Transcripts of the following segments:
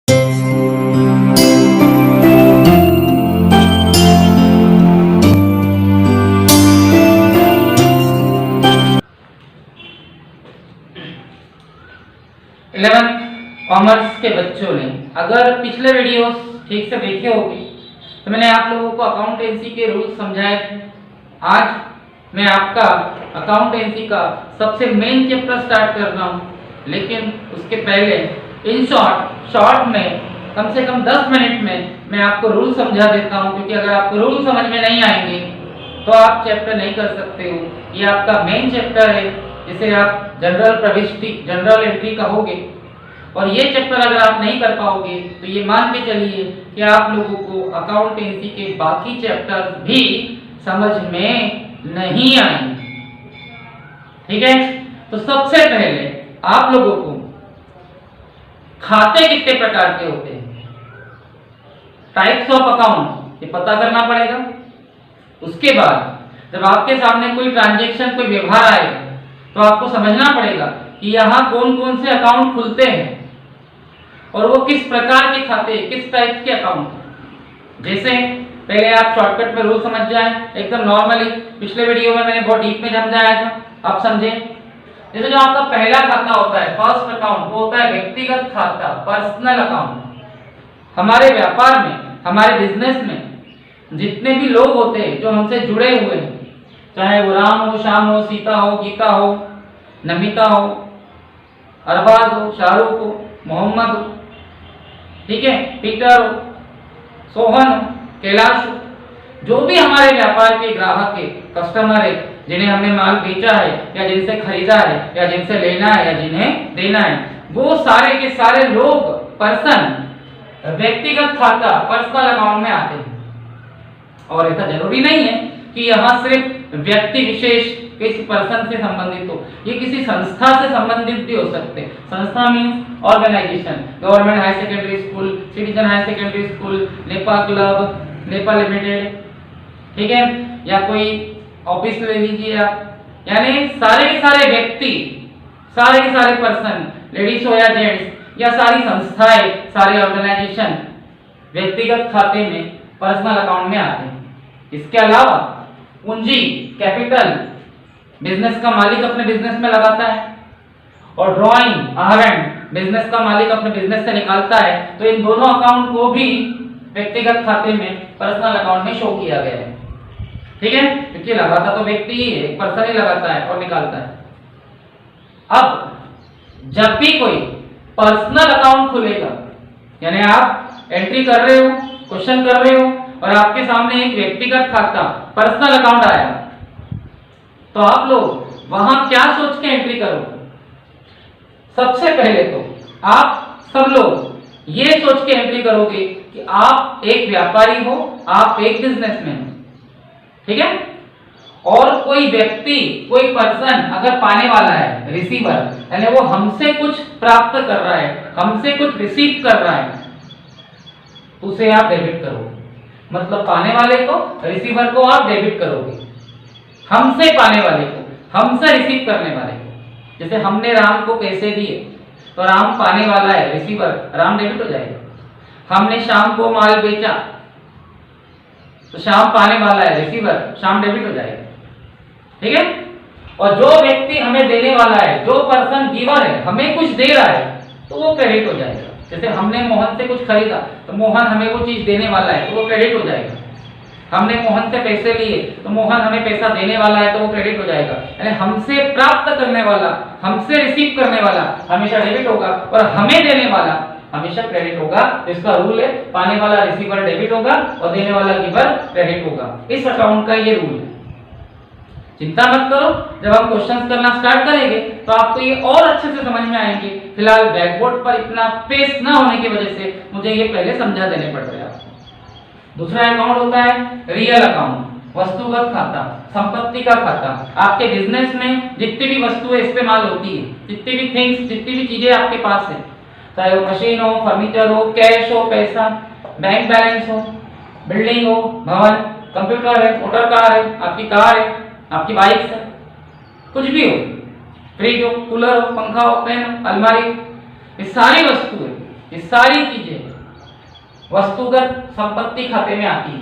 11th commerce के बच्चों ने अगर पिछले वीडियोस ठीक से देखे होंगे तो मैंने आप लोगों को अकाउंटेंसी के रूल्स समझाए थे। आज मैं आपका अकाउंटेंसी का सबसे मेन चैप्टर स्टार्ट कर रहा हूँ, लेकिन उसके पहले इन शॉर्ट में कम से कम 10 मिनट में मैं आपको रूल समझा देता हूँ, क्योंकि अगर आपको रूल समझ में नहीं आएंगे तो आप चैप्टर नहीं कर सकते हो। ये आपका मेन चैप्टर है, जिसे आप जनरल प्रविष्टि जनरल एंट्री कहोगे, और ये चैप्टर अगर आप नहीं कर पाओगे तो ये मान के चलिए कि आप लोगों को अकाउंटेंसी के बाकी चैप्टर्स भी समझ में नहीं आएंगे। ठीक है, तो सबसे पहले आप लोगों को खाते कितने प्रकार के होते हैं, टाइप्स ऑफ अकाउंट, ये पता करना पड़ेगा। उसके बाद जब आपके सामने कोई ट्रांजैक्शन, कोई व्यवहार आएगा तो आपको समझना पड़ेगा कि यहाँ कौन कौन से अकाउंट खुलते हैं और वो किस प्रकार के खाते, किस टाइप के अकाउंट। जैसे पहले आप शॉर्टकट में रूल समझ जाएं एकदम नॉर्मली, पिछले वीडियो में मैंने बहुत डीप में समझाया था, आप समझें। जैसे जो आपका पहला खाता होता है, फर्स्ट अकाउंट, वो होता है व्यक्तिगत खाता, पर्सनल अकाउंट। हमारे व्यापार में, हमारे बिजनेस में जितने भी लोग होते हैं जो हमसे जुड़े हुए हैं, चाहे वो राम हो, श्याम हो, सीता हो, गीता हो, नमिता हो, अरबाज हो, शाहरुख हो, मोहम्मद हो, ठीक है, पीटर हो, सोहन हो, कैलाश हो, जो भी हमारे व्यापार के ग्राहक है, कस्टमर है, जिन्हें हमने माल बेचा है या जिनसे खरीदा है या जिनसे लेना है या जिन्हें देना है, वो सारे के सारे लोग, पर्सन, व्यक्तिगत खाता, पर्सनल अकाउंट में आते हैं। और ऐसा जरूरी नहीं है कि यहाँ सिर्फ व्यक्ति विशेष किसी पर्सन से संबंधित हो, ये किसी संस्था से संबंधित भी हो सकते हैं। संस्था means organisation, government high secondary school, citizen high secondary school, Nepa club, Nepa limited, ठीक है, या कोई ऑफिस ले लीजिए आप, यानी सारे के सारे व्यक्ति, सारे के सारे पर्सन, लेडीज हो या जेंट्स, या सारी संस्थाएं, सारे ऑर्गेनाइजेशन व्यक्तिगत खाते में, पर्सनल अकाउंट में आते हैं। इसके अलावा पूंजी, कैपिटल, बिजनेस का मालिक अपने बिजनेस में लगाता है, और ड्रॉइंग, आहरण, बिजनेस का मालिक अपने बिजनेस से निकालता है। तो इन दोनों अकाउंट को भी व्यक्तिगत खाते में, पर्सनल अकाउंट में शो किया गया है। ठीक है, क्योंकि लगाता तो व्यक्ति ही है, एक पर्सन ही लगाता है और निकालता है। अब जब भी कोई पर्सनल अकाउंट खुलेगा, यानी आप एंट्री कर रहे हो, क्वेश्चन कर रहे हो, और आपके सामने एक व्यक्तिगत खाता, पर्सनल अकाउंट आया, तो आप लोग वहां क्या सोच के एंट्री करोगे? सबसे पहले तो आप सब लोग ये सोच के एंट्री करोगे कि आप एक व्यापारी हो, आप एक बिजनेसमैन हो, ठीक है। और कोई व्यक्ति, कोई पर्सन अगर पाने वाला है, रिसीवर, यानी वो हमसे कुछ प्राप्त कर रहा है, हमसे कुछ रिसीव कर रहा है, तो उसे आप डेबिट करोगे। मतलब पाने वाले को, रिसीवर को आप डेबिट करोगे, हमसे पाने वाले को, हमसे रिसीव करने वाले को। जैसे हमने राम को पैसे दिए तो राम पाने वाला है, रिसीवर, राम डेबिट हो जाएगा। हमने श्याम को माल बेचा तो श्याम पाने वाला है, रिसीवर, श्याम डेबिट हो जाएगा। ठीक है, और जो व्यक्ति हमें देने वाला है, जो पर्सन गिवर है, हमें कुछ दे रहा है, तो वो क्रेडिट हो जाएगा। जैसे हमने मोहन से कुछ खरीदा तो मोहन हमें वो चीज देने वाला है, तो वो क्रेडिट हो जाएगा। हमने मोहन से पैसे लिए तो मोहन हमें पैसा देने वाला है, तो वो क्रेडिट हो जाएगा। यानी हमसे प्राप्त करने वाला, हमसे रिसीव करने वाला हमेशा डेबिट होगा, और हमें देने वाला हमेशा क्रेडिट होगा। इसका रूल है, पाने वाला रिसीवर डेबिट होगा और देने वाला गिवर क्रेडिट होगा। इस अकाउंट का ये रूल है। चिंता मत करो, जब हम क्वेश्चंस करना स्टार्ट करेंगे तो आपको ये और अच्छे से समझ में आएंगे। फिलहाल ब्लैकबोर्ड पर इतना स्पेस ना होने की वजह से मुझे ये पहले समझा देने पड़ रहे हैं आपको। दूसरा अकाउंट होता है रियल अकाउंट, वस्तुगत खाता, संपत्ति का खाता। आपके बिजनेस में जितनी भी वस्तुएं इस्तेमाल होती है, जितनी भी थिंग्स, जितनी भी चीजें आपके पास है, चाहे वो मशीन हो, फर्नीचर हो, कैश हो, पैसा, बैंक बैलेंस हो, बिल्डिंग हो, भवन, कंप्यूटर है, मोटर कार है, आपकी कार है, आपकी बाइक है, कुछ भी हो, फ्रिज हो, कूलर हो, पंखा हो, फैन हो, अलमारी हो, ये सारी वस्तुएं, ये सारी चीजें वस्तुगत संपत्ति खाते में आती है।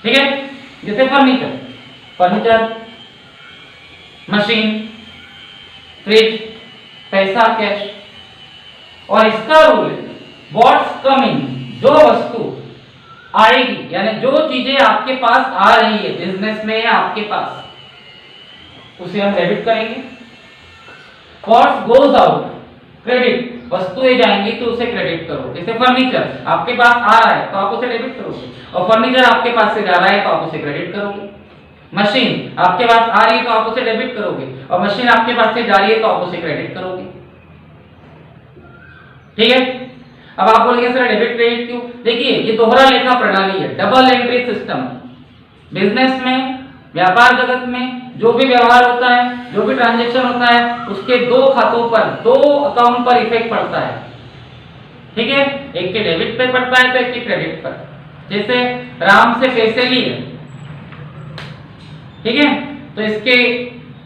ठीक है, जैसे फर्नीचर, मशीन, फ्रिज, पैसा, कैश। और इसका रूल है व्हाट्स कमिंग, जो वस्तु आएगी यानी जो चीजें आपके पास आ रही है बिजनेस में या आपके पास, उसे हम डेबिट करेंगे। व्हाट्स गोज आउट, क्रेडिट, वस्तुएं जाएंगी तो उसे क्रेडिट करो। जैसे फर्नीचर आपके पास आ रहा है तो आप उसे डेबिट करोगे, और फर्नीचर आपके पास से जा रहा है तो आप उसे क्रेडिट करोगे। मशीन आपके पास आ रही है तो आप उसे डेबिट करोगे, और मशीन आपके पास से जा रही है तो आप उसे क्रेडिट करोगे। ठीक है, अब आप बोलेंगे सर डेबिट क्रेडिट क्यों? देखिए ये दोहरा लेखा प्रणाली है, डबल एंट्री सिस्टम। बिजनेस में, व्यापार जगत में जो भी व्यवहार होता है, जो भी ट्रांजैक्शन होता है, उसके दो खातों पर, दो अकाउंट पर इफेक्ट पड़ता है। ठीक है, एक के डेबिट पे पड़ता है तो एक के क्रेडिट पर। जैसे राम से पैसे लिए, ठीक है, तो इसके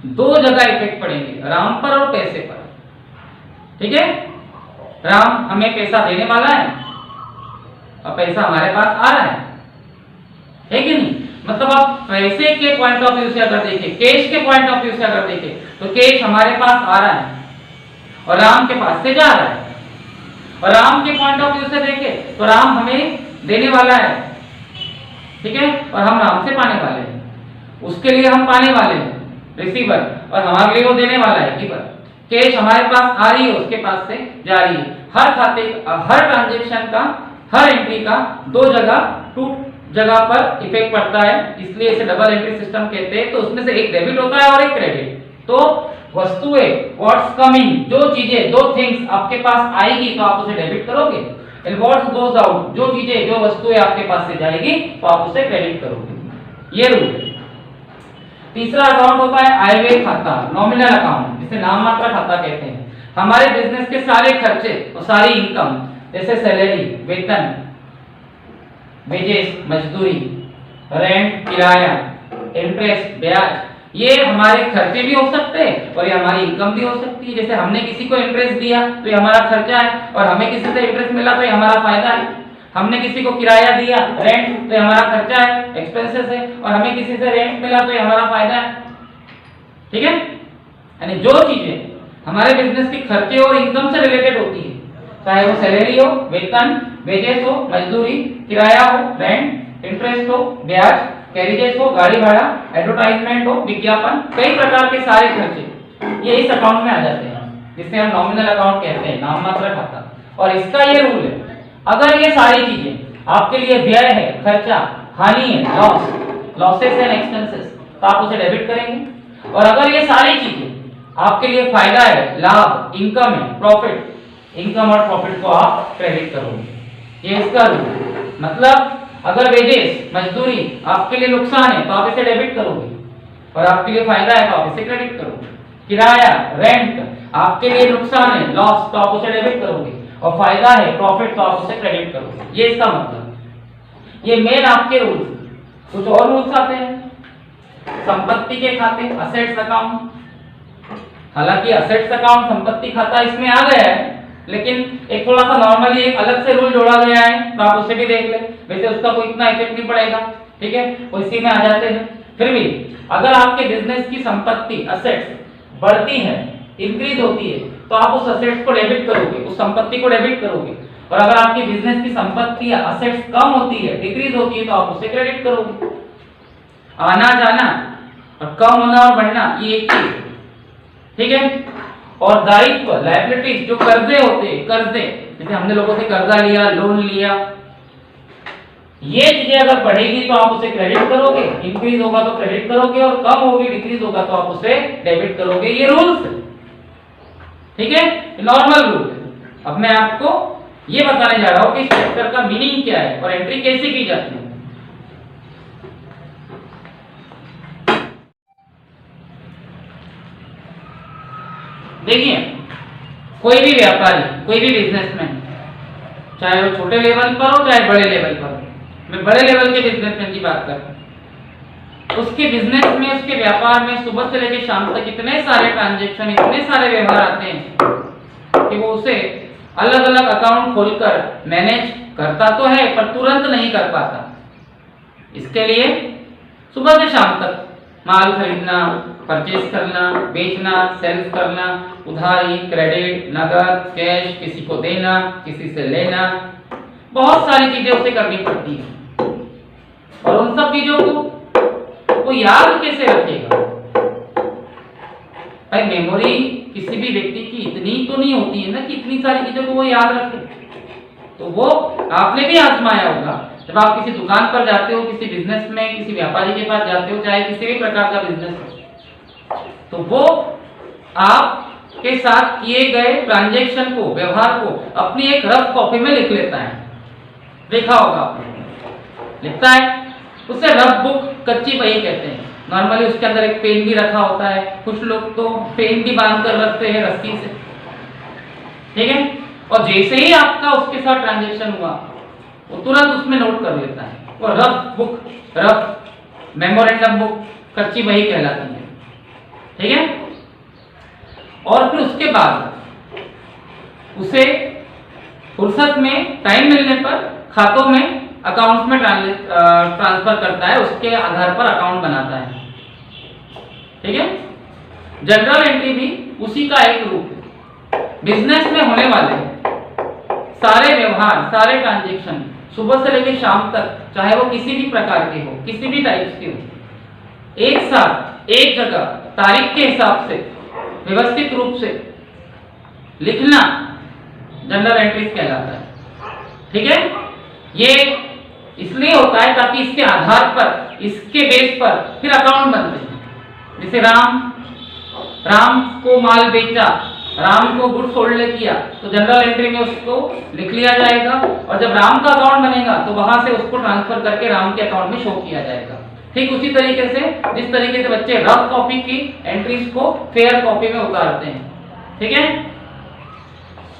दो जगह इफेक्ट पड़ेंगे, राम पर और पैसे पर। ठीक है, राम हमें पैसा देने वाला है और पैसा हमारे पास आ रहा है कि नहीं? मतलब आप पैसे के पॉइंट ऑफ व्यू से अगर देखें, कैश के पॉइंट ऑफ व्यू से अगर देखें, तो कैश हमारे पास आ रहा है और राम के पास से जा रहा है। और राम के पॉइंट ऑफ व्यू से देखें तो राम हमें देने वाला है, ठीक है, और हम राम से पाने वाले हैं। उसके लिए हम पाने वाले हैं, रिसीवर, और हमारे लिए वो देने वाला है, गिवर। कैश हमारे पास आ रही है, उसके पास से जा रही है। हर खाते, हर ट्रांजैक्शन का, हर एंट्री का दो जगह, टू जगह पर इफेक्ट पड़ता है, इसलिए इसे डबल एंट्री सिस्टम कहते हैं। तो उसमें से एक डेबिट होता है और एक क्रेडिट। तो वस्तुएं, व्हाट्स कमिंग, जो चीजें, दो थिंग्स आपके पास आएगी तो आप उसे डेबिट करोगे, एंड व्हाट्स गोज आउट, जो चीजें, जो वस्तुएं आपके पास से जाएगी तो आप उसे क्रेडिट करोगे। ये रूल है। तीसरा अकाउंट होता है आयव्यय खाता, नॉमिनल अकाउंट, जिसे नाम मात्र खाता कहते हैं। हमारे बिजनेस के सारे खर्चे और सारी इनकम, जैसे सैलरी, वेतन, वेजेस, मजदूरी, रेंट, किराया, इंटरेस्ट, ब्याज, ये हमारे खर्चे भी हो सकते हैं और ये हमारी इनकम भी हो सकती है। जैसे हमने किसी को इंटरेस्ट दिया तो ये हमारा खर्चा है, और हमें किसी से इंटरेस्ट मिला तो ये हमारा फायदा है। हमने किसी को किराया दिया, रेंट, तो ये हमारा खर्चा है, एक्सपेंसेस है, और हमें किसी से रेंट मिला तो ये हमारा फायदा है। ठीक है, यानी जो चीजें हमारे बिजनेस की खर्चे और इनकम से रिलेटेड होती है, चाहे वो सैलरी हो, वेतन, वेजेस हो, मजदूरी, किराया हो, रेंट, इंटरेस्ट हो, ब्याज, कैरिजेस हो, गाड़ी भाड़ा, एडवर्टाइजमेंट हो, विज्ञापन, कई प्रकार के सारे खर्चे ये इस अकाउंट में आ जाते हैं, जिसे हम नॉमिनल अकाउंट कहते हैं, नाम मात्र खाता। और इसका ये रूल है, अगर ये सारी चीजें आपके लिए व्यय है, खर्चा, हानि है, लॉसेस एंड एक्सपेंसेस, तो आप उसे डेबिट करेंगे। और अगर ये सारी चीजें आपके लिए फायदा है, लाभ, इनकम है, प्रॉफिट, इनकम और प्रॉफिट को आप क्रेडिट करोगे। ये इसका रूल है। मतलब अगर वेजेस, मजदूरी आपके लिए नुकसान है तो आप इसे डेबिट करोगे, और आपके लिए फायदा है तो आप इसे क्रेडिट करोगे। किराया, रेंट आपके लिए नुकसान है, लॉस, तो आप उसे डेबिट करोगे, और फायदा है, प्रॉफिट, तो आप उसे क्रेडिट करोगे। ये इसका मतलब। ये मेन आपके रूल्स। कुछ और रूल्स आते हैं, संपत्ति के खाते, असेट्स अकाउंट। हालांकि असेट्स अकाउंट, संपत्ति खाता इसमें आ गया है, लेकिन एक थोड़ा सा नॉर्मली एक अलग से रूल जोड़ा गया है, तो आप उसे भी देख ले। वैसे उसका कोई इतना इफेक्ट नहीं पड़ेगा, ठीक है, वो इसी में आ जाते हैं। फिर भी अगर आपके बिजनेस की संपत्ति, असेट्स बढ़ती है, इंक्रीज होती है, तो आप उस असेट्स को डेबिट करोगे, उस संपत्ति को डेबिट करोगे। और अगर आपकी बिजनेस की संपत्ति या असेट्स कम होती है, डिक्रीज होती है, तो आप उसे क्रेडिट करोगे। आना जाना और कम होना और बढ़ना ये एक चीज, ठीक है। और दायित्व, लायबिलिटीज, जो कर्जे होते हैं, कर्जे, जैसे हमने लोगों से कर्जा लिया, लोन लिया, ये चीजें अगर बढ़ेगी तो आप उसे क्रेडिट करोगे, इंक्रीज होगा तो क्रेडिट करोगे, और कम होगी, डिक्रीज होगा तो आप उसे डेबिट करोगे। ये रूल्स है, ठीक है, नॉर्मल रूल है। अब मैं आपको ये बताने जा रहा हूं कि इस चैप्टर का मीनिंग क्या है और एंट्री कैसे की जाती है। देखिए, कोई भी व्यापारी, कोई भी बिजनेसमैन, चाहे वो छोटे लेवल पर हो चाहे बड़े लेवल पर हो, मैं बड़े लेवल के बिजनेसमैन की बात कर रहा हूं, उसके बिजनेस में, उसके व्यापार में सुबह से लेकर शाम तक इतने सारे ट्रांजैक्शन, इतने सारे व्यवहार आते हैं कि वो उसे अलग अलग अकाउंट खोलकर मैनेज करता तो है पर तुरंत नहीं कर पाता। इसके लिए सुबह से शाम तक माल खरीदना, परचेज करना, बेचना, सेल्स करना, उधारी, क्रेडिट, नगद, कैश, किसी को देना, किसी से लेना, बहुत सारी चीजें उसे करनी पड़ती है। और उन सब चीजों को वो याद कैसे रखेगा? भाई मेमोरी किसी भी व्यक्ति की इतनी तो नहीं होती है ना कि इतनी सारी चीजों को वो याद रखे। तो वो आपने भी आजमाया होगा, जब आप किसी दुकान पर जाते हो, किसी बिजनेस में किसी व्यापारी के पास जाते हो, चाहे किसी भी प्रकार का बिजनेस हो, तो वो आपके साथ किए गए ट्रांजैक्शन को, व्यवहार को अपनी एक रफ कॉपी में लिख लेता है। देखा होगा आपने, लिखता है, उसे रफ बुक, कच्ची बही कहते हैं। नॉर्मली उसके अंदर एक पेन भी रखा होता है, कुछ लोग तो पेन भी बांध कर रखते हैं रस्सी से, ठीक है। और जैसे ही आपका उसके साथ ट्रांजैक्शन हुआ, वो तुरंत उसमें नोट कर लेता है। वो rough book, rough memorandum book, कच्ची बही कहलाती है, ठीक है। और फिर उसके बाद उसे फुर्सत में, टाइम मिलने पर खातों में, अकाउंट्स में ट्रांसफर करता है, उसके आधार पर अकाउंट बनाता है, ठीक है। जनरल एंट्री भी उसी का एक रूप है। बिजनेस में होने वाले सारे व्यवहार, सारे ट्रांजैक्शन सुबह से लेकर शाम तक, चाहे वो किसी भी प्रकार के हो, किसी भी टाइप्स के हो, एक साथ एक जगह तारीख के हिसाब से व्यवस्थित रूप से लिखना जनरल एंट्रीज कहलाता है, ठीक है। ये इसलिए होता है ताकि इसके आधार पर, इसके बेस पर फिर अकाउंट बनते हैं। जैसे राम को माल बेचा, राम को गुड्स होल्ड किया, तो जनरल एंट्री में उसको लिख लिया जाएगा, और जब राम का अकाउंट बनेगा तो वहां से उसको ट्रांसफर करके राम के अकाउंट में शो किया जाएगा। ठीक उसी तरीके से जिस तरीके से बच्चे रफ कॉपी की एंट्रीज को फेयर कॉपी में उतारते हैं, ठीक है।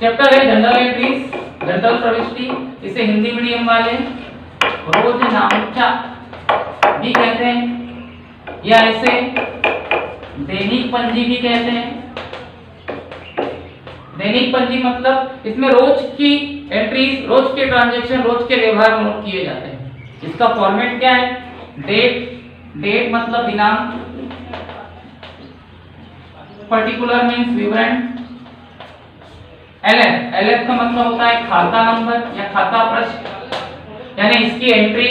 चैप्टर है जनरल एंट्रीज, जनरल प्रविष्टि, इसे हिंदी मीडियम वाले रोजनामचा भी कहते हैं, या इसे दैनिक पंजी भी कहते हैं। दैनिक पंजी मतलब इसमें रोज की एंट्रीज, रोज के ट्रांजैक्शन, रोज के व्यवहार नोट किए जाते हैं। इसका फॉर्मेट क्या है? डेट मतलब दिनांक, पर्टिकुलर मींस विवरण, एलएफ का मतलब होता है खाता नंबर या खाता पृष्ठ, यानी इसकी एंट्री,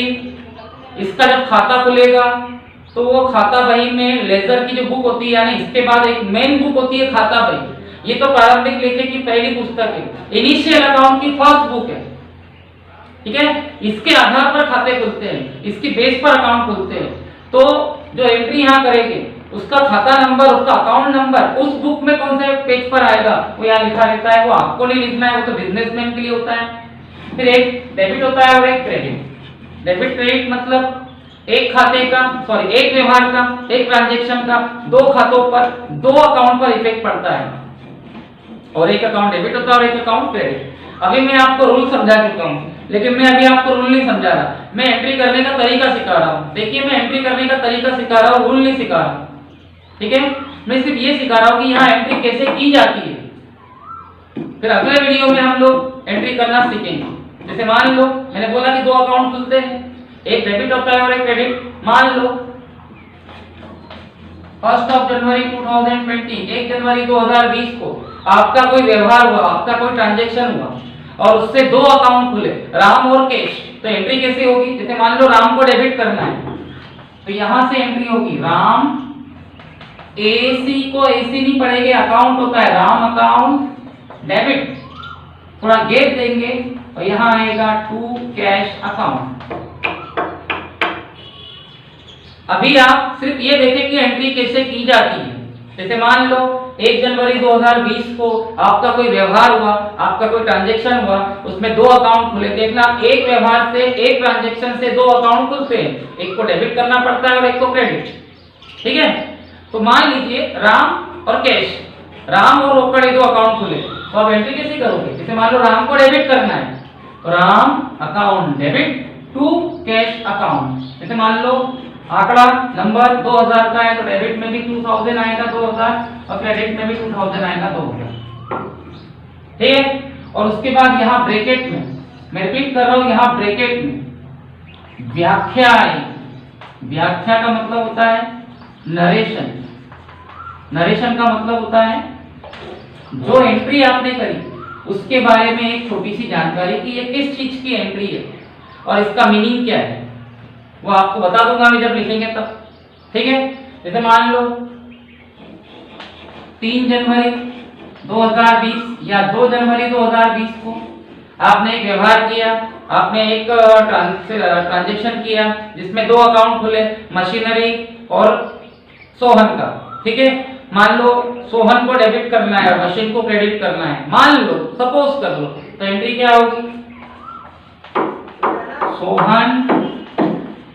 इसका जब खाता खुलेगा तो वो खाता बही में लेजर की जो बुक होती है, यानी इसके बाद एक मेन बुक होती है खाता बही। ये तो प्रारंभिक लेखे की पहली पुस्तक है, इनिशियल अकाउंट की फर्स्ट बुक है, ठीक है। इसके आधार पर खाते खुलते हैं, इसकी बेस पर अकाउंट खुलते हैं। तो जो एंट्री यहाँ करेंगे उसका खाता नंबर, उसका अकाउंट नंबर उस बुक में कौन से पेज पर आएगा वो यहाँ लिखा रहता है। वो आपको नहीं लिखना है, वो तो बिजनेसमैन के लिए होता है। फिर एक डेबिट होता है और एक क्रेडिट। डेबिट क्रेडिट मतलब एक खाते का, सॉरी एक व्यवहार का, एक ट्रांजैक्शन का दो खातों पर, दो अकाउंट पर इफेक्ट पड़ता है, और एक अकाउंट डेबिट होता है और एक अकाउंट क्रेडिट। अभी मैं आपको रूल समझा चुका हूँ, लेकिन मैं अभी आपको रूल नहीं समझा रहा, मैं एंट्री करने का तरीका सिखा रहा हूँ। देखिए मैं एंट्री करने का तरीका सिखा रहा हूँ, रूल नहीं सिखा रहा हूँ, ठीक है। मैं सिर्फ ये सिखा रहा हूँ कि यहाँ एंट्री कैसे की जाती है। फिर अगले वीडियो में हम लोग एंट्री करना सीखेंगे। जैसे मान लो मैंने बोला कि दो अकाउंट खुलते हैं, एक डेबिट होता है और एक क्रेडिट। मान लो 1 जनवरी 2020, 1 जनवरी 2020 को आपका कोई व्यवहार हुआ, आपका कोई ट्रांजैक्शन हुआ और उससे दो अकाउंट खुले, राम और कैश। तो एंट्री कैसे होगी? जैसे मान लो राम को डेबिट करना है, तो यहां से एंट्री होगी राम, एसी को एसी नहीं पड़ेगा, अकाउंट होता है राम अकाउंट डेबिट, थोड़ा गैप देंगे और यहां आएगा टू कैश अकाउंट। अभी आप सिर्फ ये देखें कि एंट्री कैसे की जाती है। जैसे मान लो 1 जनवरी 2020 को आपका कोई व्यवहार हुआ, आपका कोई ट्रांजैक्शन हुआ, उसमें दो अकाउंट खुले। देखना एक व्यवहार से, एक ट्रांजैक्शन से दो अकाउंट खुलते हैं, एक को डेबिट करना पड़ता है और एक को क्रेडिट, ठीक है। तो मान लीजिए राम और कैश, राम और रोकड़ दो अकाउंट खुले, तो आप एंट्री कैसे करोगे? जैसे मान लो राम को डेबिट करना है, तो Ram account debit to cash account. जैसे मान लो आंकड़ा नंबर 2000 का है, तो डेबिट में भी 2000 आएगा 2000 और क्रेडिट में भी 2000 आएगा 2000, ठीक है। और उसके बाद यहाँ ब्रैकेट में, मैं रिपीट कर रहा हूँ, यहाँ ब्रैकेट में व्याख्या आएगी। व्याख्या का मतलब होता है नरेशन। नरेशन का मतलब होता है जो एंट्री आपने करी उसके बारे में एक छोटी सी जानकारी कि ये किस चीज की एंट्री है और इसका मीनिंग क्या है, वो आपको बता दूंगा मैं जब लिखेंगे तब। ठीक है, जैसे मान लो 3 जनवरी 2020 या 2 जनवरी 2020 को आपने एक व्यवहार किया, आपने एक ट्रांजैक्शन किया जिसमें 2 अकाउंट खुले, मशीनरी और सोहन का। ठीक है, मान लो सोहन को डेबिट करना है और मशीन को क्रेडिट करना है, मान लो, सपोज कर लो, तो एंट्री क्या होगी? सोहन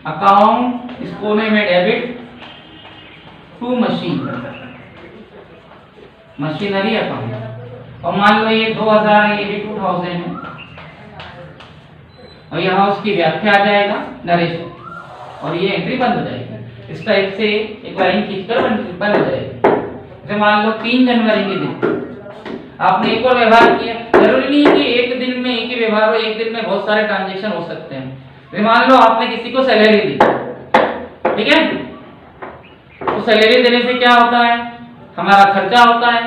अकाउंट, इस कोने में debit to machine, machinery account, और मान लो ये 2000 है, ये भी 2000 है, और यहाँ उसकी व्याख्या आ जाएगा नरेशन, और ये एंट्री बंद हो जाएगी। इस टाइप से एक लाइन खींचकर बंद हो जाएगी। जैसे मान लो 3 जनवरी के दिन आपने एक और व्यवहार किया, जरूरी नहीं है कि एक दिन में एक ही व्यवहार हो, एक दिन में बहुत सारे ट्रांजैक्शन हो सकते हैं। जैसे मान लो आपने किसी को सैलरी दी, ठीक है, तो सैलरी देने से क्या होता है? हमारा खर्चा होता है,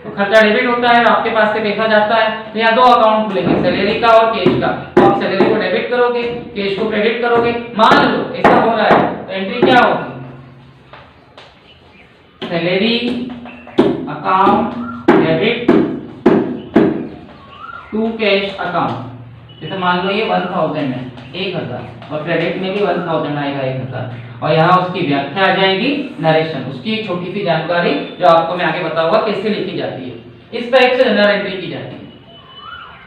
तो खर्चा डेबिट होता है, आपके पास से पैसा जाता है, तो यहाँ 2 अकाउंट खुलेंगे, सैलरी का और कैश का, तो आप सैलरी को डेबिट करोगे, कैश को क्रेडिट करोगे। मान लो ऐसा हो रहा है, तो एंट्री क्या होगी? Salary account debit to cash account. जैसे मान लो ये 1000 है, 1000, और क्रेडिट में भी 1000 आएगा, 1000, और यहाँ उसकी व्याख्या आ जाएगी नरेशन, उसकी एक छोटी सी जानकारी जो आपको मैं आगे बताऊंगा कैसे लिखी जाती है। इस टाइप से जनरल एंट्री की जाती है।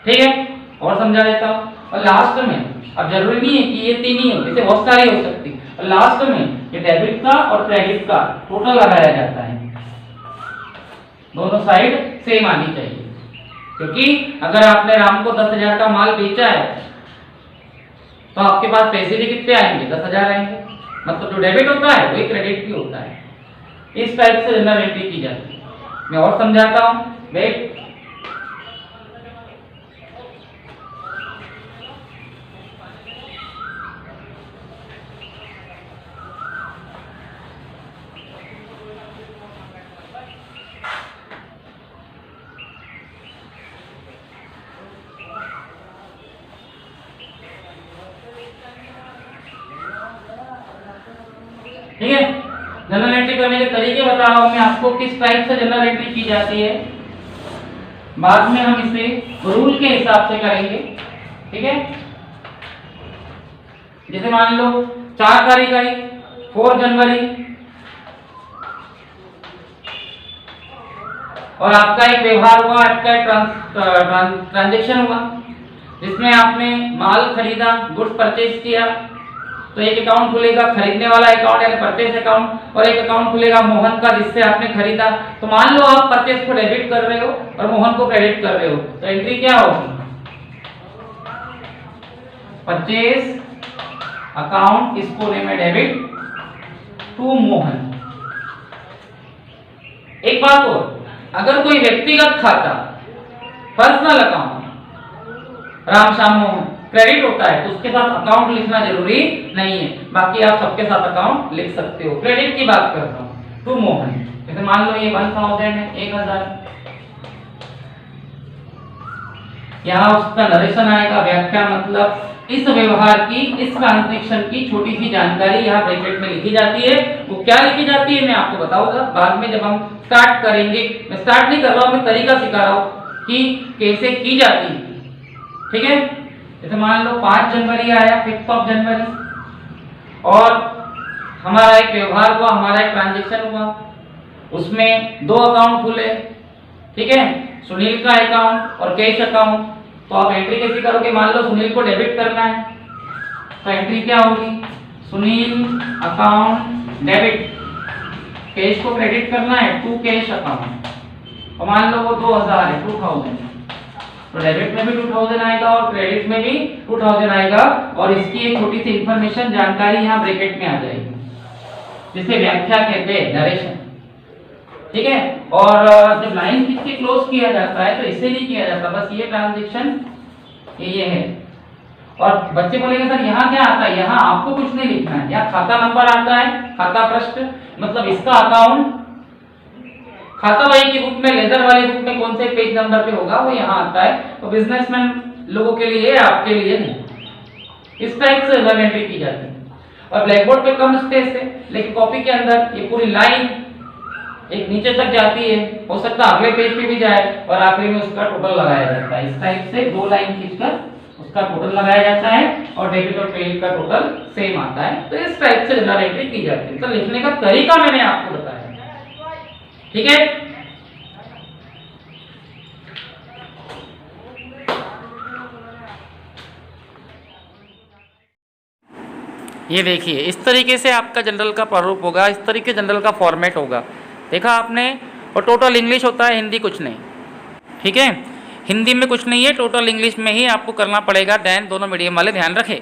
ठीक है, और समझा देता हूँ। और लास्ट में, अब जरूरी नहीं है कि ये 3 ही हो, जैसे बहुत सारी हो सकती, और लास्ट में ये डेबिट का और क्रेडिट का टोटल लगाया जाता है। दोनों साइड सेम आनी चाहिए, क्योंकि अगर आपने राम को 10,000 का माल बेचा है तो आपके पास पैसे भी कितने आएंगे? 10,000 आएंगे, मतलब जो डेबिट होता है वही क्रेडिट भी होता है। इस टाइप से जनरल एंट्री की जाती है। मैं और समझाता हूँ, वेट। ठीक है, जनरल एंट्री करने के तरीके बता रहा हूं मैं आपको, किस टाइप से जनरल एंट्री की जाती है। बाद में हम इसे रूल के हिसाब से करेंगे। ठीक है, जैसे मान लो 4 तारीख आई, 4 जनवरी, और आपका एक व्यवहार हुआ, आपका एक ट्रांजैक्शन हुआ जिसमें आपने माल खरीदा, गुड्स परचेज किया, तो एक अकाउंट खुलेगा खरीदने वाला अकाउंट यानी परचेज अकाउंट, और एक अकाउंट खुलेगा मोहन का जिससे आपने खरीदा। तो मान लो आप परचेज को डेबिट कर रहे हो और मोहन को क्रेडिट कर रहे हो, तो एंट्री क्या होगी? परचेज अकाउंट, इस कोने में डेबिट टू मोहन। एक बात और, अगर कोई व्यक्तिगत खाता, personal account, Ram Shyam Mohan credit होता है तो उसके साथ अकाउंट लिखना जरूरी नहीं है, बाकी आप सबके साथ अकाउंट लिख सकते हो। क्रेडिट की बात कर रहा हूं, टू मोहन। जैसे मान लो ये 1000 है, 1000, यहाँ उसका नरेशन आएगा, व्याख्या मतलब इस व्यवहार की, इस ट्रांजैक्शन की छोटी सी जानकारी यहाँ ब्रैकेट में लिखी जाती है। वो क्या लिखी जाती है मैं आपको बताऊंगा बाद में जब हम स्टार्ट करेंगे। मैं स्टार्ट नहीं कर रहा हूँ, मैं तरीका सिखा रहा हूँ कि कैसे की जाती है। ठीक है, जैसे मान लो 5 जनवरी आया, 5 जनवरी, और हमारा एक व्यवहार हुआ, हमारा एक ट्रांजैक्शन हुआ, उसमें 2 अकाउंट खुले। ठीक है, सुनील का अकाउंट और कैश अकाउंट। तो आप एंट्री कैसे करोगे? मान लो सुनील को डेबिट करना है, तो एंट्री क्या होगी? सुनील अकाउंट डेबिट, कैश को क्रेडिट करना है टू कैश अकाउंट, और मान लो वो 2000 है, 2000, तो डेबिट में भी 2000 आएगा और क्रेडिट में भी 2000 आएगा, और इसकी एक छोटी सी इंफॉर्मेशन जानकारी यहाँ ब्रैकेट में आ जाएगी जिसे व्याख्या कहते हैं, नरेशन। ठीक है। और जब लाइन खींच के क्लोज किया जाता है तो इसे नहीं किया जाता, बस ये ट्रांजेक्शन ये है। और बच्चे बोलेंगे सर यहाँ क्या आता है, यहाँ आपको कुछ नहीं लिखना है, यहाँ खाता नंबर आता है, खाता पृष्ठ मतलब इसका अकाउंट, खाता बही की बुक में, लेजर वाली बुक में कौन से पेज नंबर पे होगा वो यहाँ आता है। तो बिजनेसमैन लोगों के लिए, आपके लिए नहीं। इस टाइप से जर्नल एंट्री की जाती है। और ब्लैक बोर्ड पे कम स्पेस है, लेकिन कॉपी के अंदर ये पूरी लाइन एक नीचे तक जाती है, हो सकता है अगले पेज पे भी जाए, और आखिरी में उसका टोटल लगाया जाता है। इस टाइप से 2 लाइन खींचकर उसका टोटल लगाया जाता है, और डेबिट और क्रेडिट का टोटल सेम आता है। तो इस टाइप से जर्नल एंट्री की जाती है। तो लिखने का तरीका मैंने आपको बताया, ठीक है। ये देखिए इस तरीके से आपका जनरल का प्रारूप होगा, इस तरीके जनरल का फॉर्मेट होगा, देखा आपने। और टोटल इंग्लिश होता है, हिंदी कुछ नहीं, ठीक है। हिंदी में कुछ नहीं है, टोटल इंग्लिश में ही आपको करना पड़ेगा। डैन दोनों मीडियम वाले ध्यान रखें।